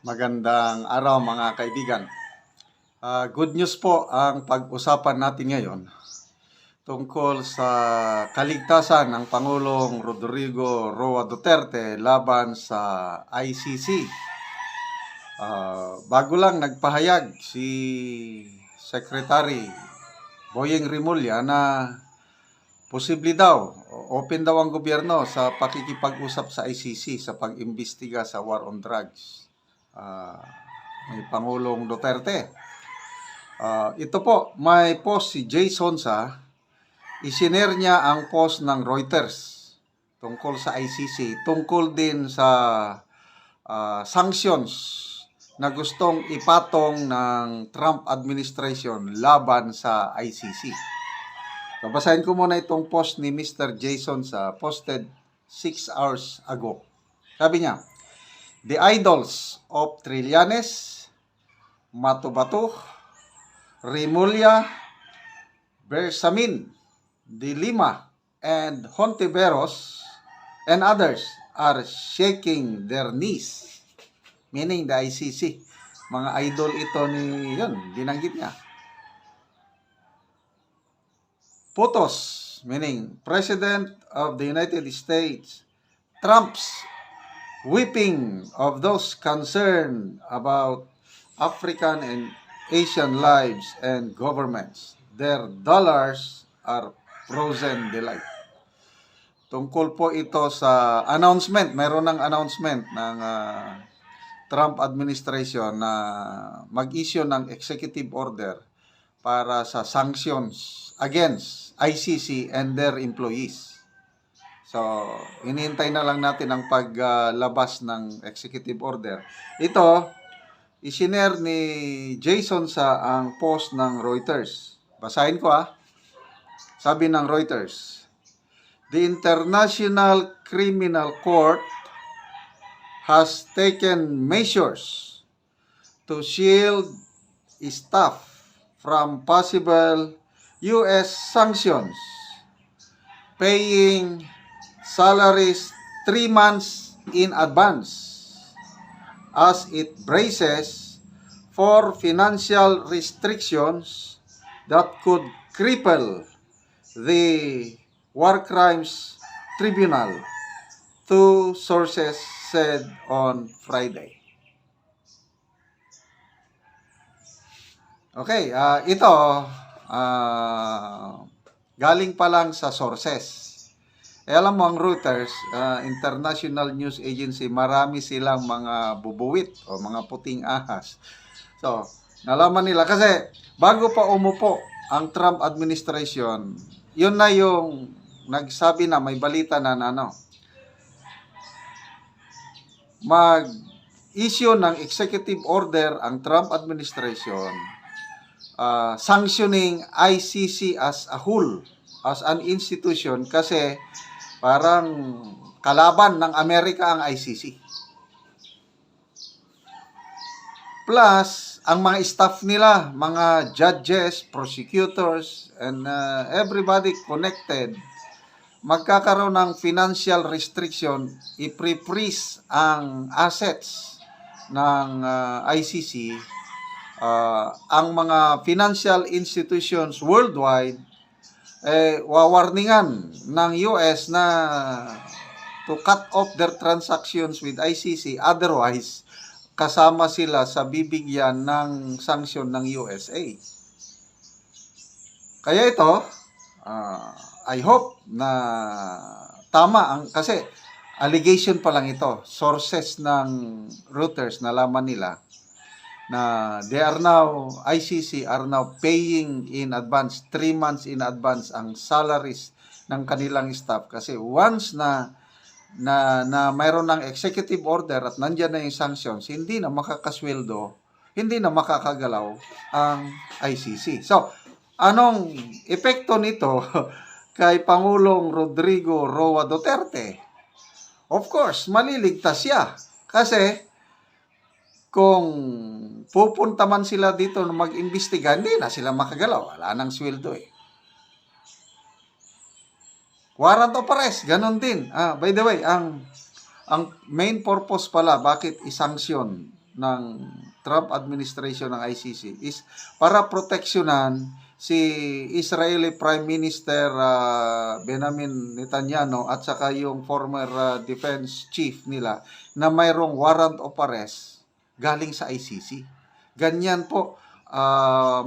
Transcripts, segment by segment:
Magandang araw mga kaibigan. Good news po ang pag-usapan natin ngayon tungkol sa kaligtasan ng Pangulong Rodrigo Roa Duterte laban sa ICC. Bago lang nagpahayag si Secretary Boyeng Rimulya na posible daw, open daw ang gobyerno sa pakikipag-usap sa ICC sa pag-imbestiga sa war on drugs. May Pangulong Duterte. Ito po, may post si Jay Sonsa, isinare niya ang post ng Reuters tungkol sa ICC, tungkol din sa sanctions na gustong ipatong ng Trump administration laban sa ICC. Babasahin ko muna itong post ni Mr. Jason sa posted 6 hours ago. Sabi niya, "The idols of Trillanes, Matubato, Rimulya, Bersamin, De Lima, and Hontiveros, and others are shaking their knees." Meaning the ICC. Mga idol ito ni, yun, binanggit niya. Photos, meaning President of the United States, Trump's weeping of those concerned about African and Asian lives and governments. Their dollars are frozen delight. Tungkol po ito sa announcement, mayroon ng announcement ng Trump administration na mag-issue ng executive order para sa sanctions against ICC and their employees. So, hinihintay na lang natin ang paglabas ng executive order. Ito, isinare ni Jason sa ang post ng Reuters. Basahin ko Sabi ng Reuters, "The International Criminal Court has taken measures to shield staff from possible U.S. sanctions, paying salaries 3 months in advance as it braces for financial restrictions that could cripple the War Crimes Tribunal," two sources said on Friday. Okay, ito galing pa lang sa sources. Alam mo ang Reuters, international news agency, marami silang mga bubuwit o mga puting ahas. So, nalaman nila kasi bago pa umupo ang Trump administration, yun na yung nagsabi na may balita na mag-issue ng executive order ang Trump administration sanctioning ICC as a whole, as an institution, kasi parang kalaban ng Amerika ang ICC. Plus, ang mga staff nila, mga judges, prosecutors, and everybody connected, magkakaroon ng financial restriction, i-freeze ang assets ng ICC. Ang mga financial institutions worldwide, wawarningan ng US na to cut off their transactions with ICC, otherwise, kasama sila sa bibigyan ng sanction ng USA. Kaya ito, I hope na tama kasi allegation pa lang ito. Sources ng Reuters nalaman nila na ICC are now paying in advance, 3 months in advance ang salaries ng kanilang staff. Kasi once na mayroon ng executive order at nandyan na yung sanctions, hindi na makakasweldo, hindi na makakagalaw ang ICC. So, anong epekto nito kay Pangulong Rodrigo Roa Duterte? Of course, maliligtas siya. Kasi kung pupunta man sila dito na mag-imbestiga, hindi na sila makagalaw. Wala nang sweldo Warrant of arrest, ganon din. By the way, ang main purpose pala, bakit isanksyon ng Trump administration ng ICC is para proteksyonan si Israeli Prime Minister Benjamin Netanyahu at saka yung former defense chief nila na mayroong warrant of arrest galing sa ICC. Ganyan po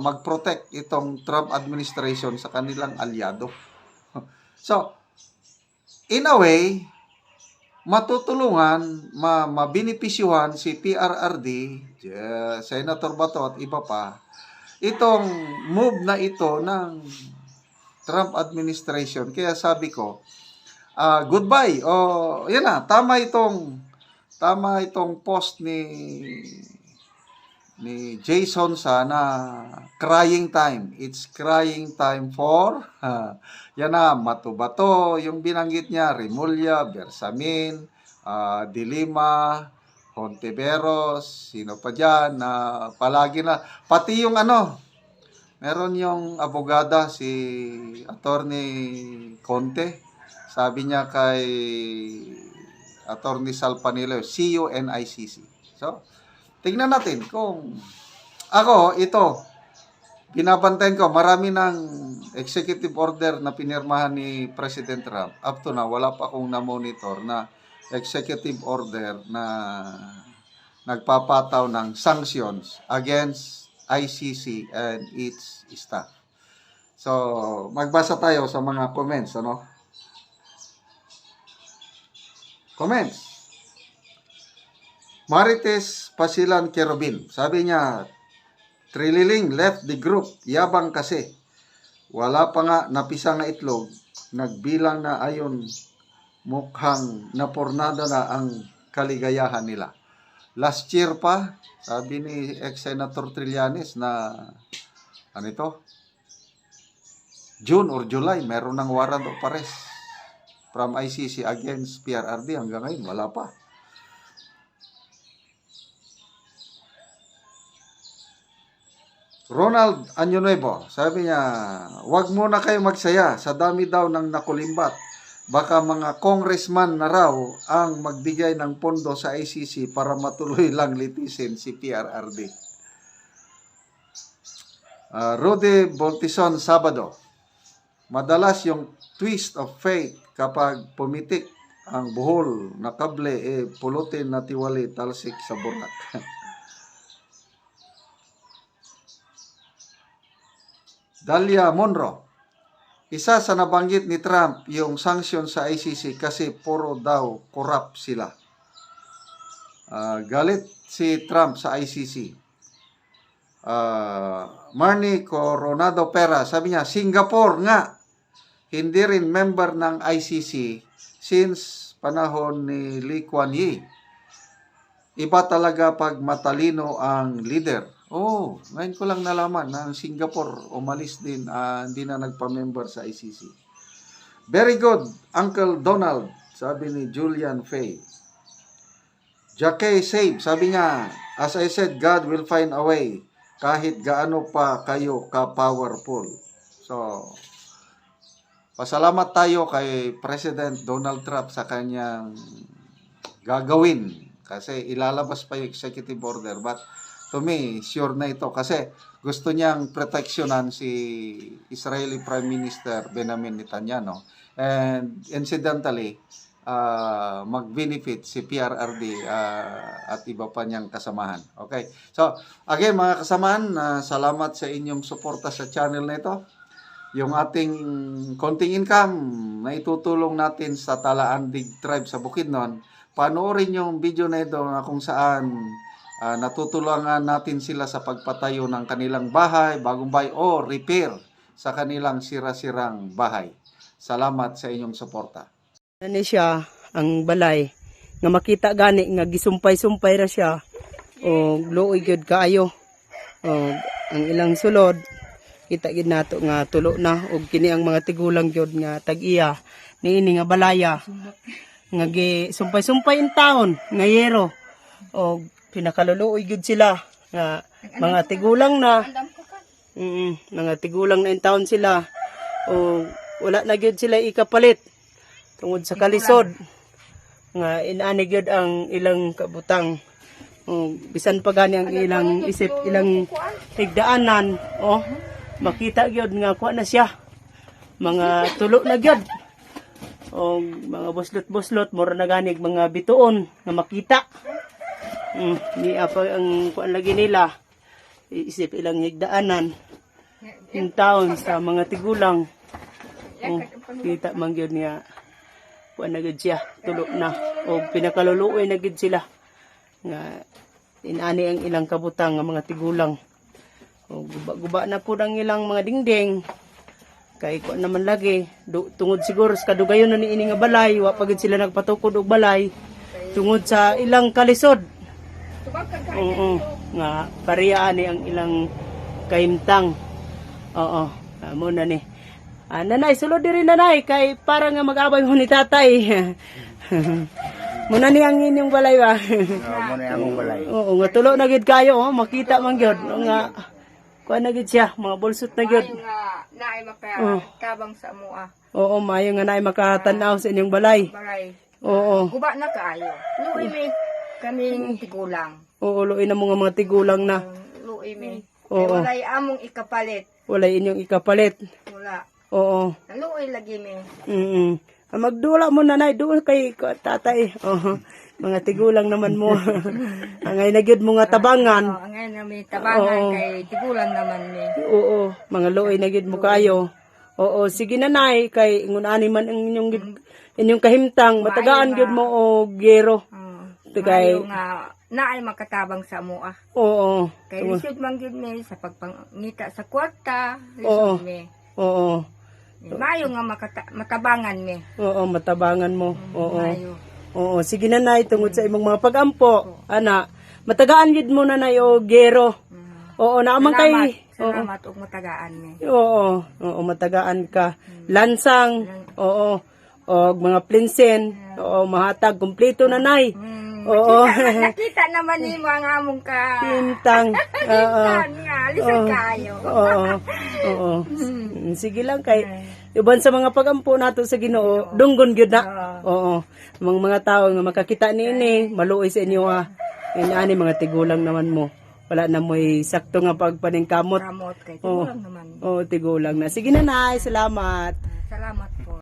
mag-protect itong Trump administration sa kanilang alyado. So, in a way, matutulungan, mabinipisyuhan si PRRD, Senator Bato at iba pa, itong move na ito ng Trump administration. Kaya sabi ko, goodbye. Yan na, tama itong post ni Jason na crying time. It's crying time for yan na, Matubato, yung binanggit niya, Rimulya, Bersamin, Dilima, Hontiveros, sino pa dyan, palagi na, pati yung meron yung abogada, si Attorney Conte, sabi niya kay Attorney Salpanilo, CUNICC. So, tingnan natin kung ito, binabantayan ko, marami ng executive order na pinirmahan ni President Trump. Up to now, wala pa akong na-monitor na executive order na nagpapataw ng sanctions against ICC and its staff. So, magbasa tayo sa mga comments, Comments. Marites Pasilan Kerubin, sabi niya, Trililing left the group, yabang kasi. Wala pa nga napisa na itlog, nagbilang na ayon mukhang napornada na ang kaligayahan nila. Last year pa, sabi ni ex-Senator Trillanes na, June or July, meron ng warrant of arrest from ICC against PRRD. Hanggang ngayon, wala pa. Ronald Añonuevo, sabi niya, wag muna kayo magsaya, sa dami daw ng nakulimbat. Baka mga congressman na raw ang magbigay ng pondo sa ICC para matuloy lang litisin si PRRD. Rudy Boltison Sabado, madalas yung twist of fate kapag pumitik ang buhol na kable, pulutin na tiwali talsik sa burak. Dalia Monro, isa sa nabanggit ni Trump yung sanction sa ICC kasi puro daw corrupt sila. Galit si Trump sa ICC. Marnie Coronado Pera, sabi niya, Singapore nga, hindi rin member ng ICC since panahon ni Lee Kuan Yew. Iba talaga pag matalino ang leader. Ngayon ko lang nalaman na ang Singapore umalis din, hindi na nagpa-member sa ICC. Very good, Uncle Donald, sabi ni Julian Fay. Jackie Save, sabi niya, as I said, God will find a way kahit gaano pa kayo ka-powerful. So, pasalamat tayo kay President Donald Trump sa kanyang gagawin kasi ilalabas pa yung executive order, but to me, sure na ito kasi gusto niyang proteksyonan si Israeli Prime Minister Benjamin Netanyahu and incidentally, mag-benefit si PRRD at iba pa niyang kasamahan. Okay? So, again mga kasamahan, salamat sa inyong suporta sa channel na ito. Yung ating konting income na itutulong natin sa Talaan Dig Tribe sa Bukidnon, panoorin yung video na ito na kung saan natutulungan natin sila sa pagpatayo ng kanilang bahay, bagong bahay o repair sa kanilang sira-sirang bahay. Salamat sa inyong suporta. Ano siya, ang balay, nga makita gani, nga gisumpay-sumpay ra siya, o luoy gyud kaayo. Ang ilang sulod, kita gid nato nga tulo na, o kini ang mga tigulang gyud nga tag-iya, niini nga balaya, nga gisumpay-sumpay in taon, nga yero, o pinakaluluoy gyud sila, nga mga tigulang na, mga tigulang na in taon sila, o wala na gyud sila ikapalit, tungod sa kalisod nga inani gyud ang ilang kabutang Bisan pa gani ang ilang isip, ilang higdaanan. Makita gyud nga kuha na siya. Mga tulo na gyud. Mga buslot-buslot, mura na gani mga bituon na makita. Ni apa ang kuha lagi nila. Isip ilang higdaanan. Yung taon sa mga tigulang. Kita man gyud nga kuha na gyud siya, tulo na. Pinakaluluoy na gyud sila. Nga inani ang ilang kabutang nga mga tigulang. Guba na po ang ilang mga dingding. Kay ko naman lagi tungod siguro sa kadugayon na niini nga balay, wa pa gid sila nagpatukod og balay tungod sa ilang kalisod. Nga pareha ni ang ilang kahimtang. Amo na ni. Nanay, sulod diri nanay kay para nga mag-abay mo ni tatay. Muna ni ang inyong balay ba? Muna ang balay. Oo, nga tulo na gid kayo, makita man gyud nga kuha na gid siya, mga bulsot na gyud. Naay makakabang sa mua. Oo, maayo nga naay makatanaw sa inyong balay. Baray. Oo. Guba na kaayo. Luoy mi kaming tigulang. Oo, luoy na mga tigulang na. Luoy mi. Oo. Walay among ikapalit. Walay inyong ikapalit. Wala. Oo. Luoy lagi mi. Magdula mo nanay, doon kay tatay. Mga tigulang naman mo. Angay na gyud mo nga tabangan. Angay na mi tabangan kay tigulang naman mi. Oo, mga luoy na gyud mo kayo. Oo, sige nanay kay ngunani man ang inyong kahimtang matagaan gyud mo og gero. Kay nga naay makatabang sa mua. Oo. Kay lisod man gyud mi sa pagpangita sa kwarta, lisod mi. Oo. Mayo nga matabangan mi. Oo, matabangan mo. Oo. Mayo. Oo, sige nanay tungod sa imong mga pagampo. Ana, matagaan gyud mo nanay og gero. Oo, naamang kay. Salamat og matagaan mi. Oo, matagaan ka. Lansang, oo. Og mga plinsen, oo, mahatag kumpleto nanay. Oo. Nakita naman ni mo ang among ka. Pintang. Oo. Lisod kayo. Oo. Sige lang kay uban sa mga pagampo nato sa Ginoo, dunggon gyud na. Oo. Mga tao nga makakita niini, maluoy sa inyo ani mga tigulang naman mo. Wala na mo'y sakto nga pagpaningkamot. Kamot kay tigulang naman. Oo, tigulang na. Sige nanay, salamat. Salamat po.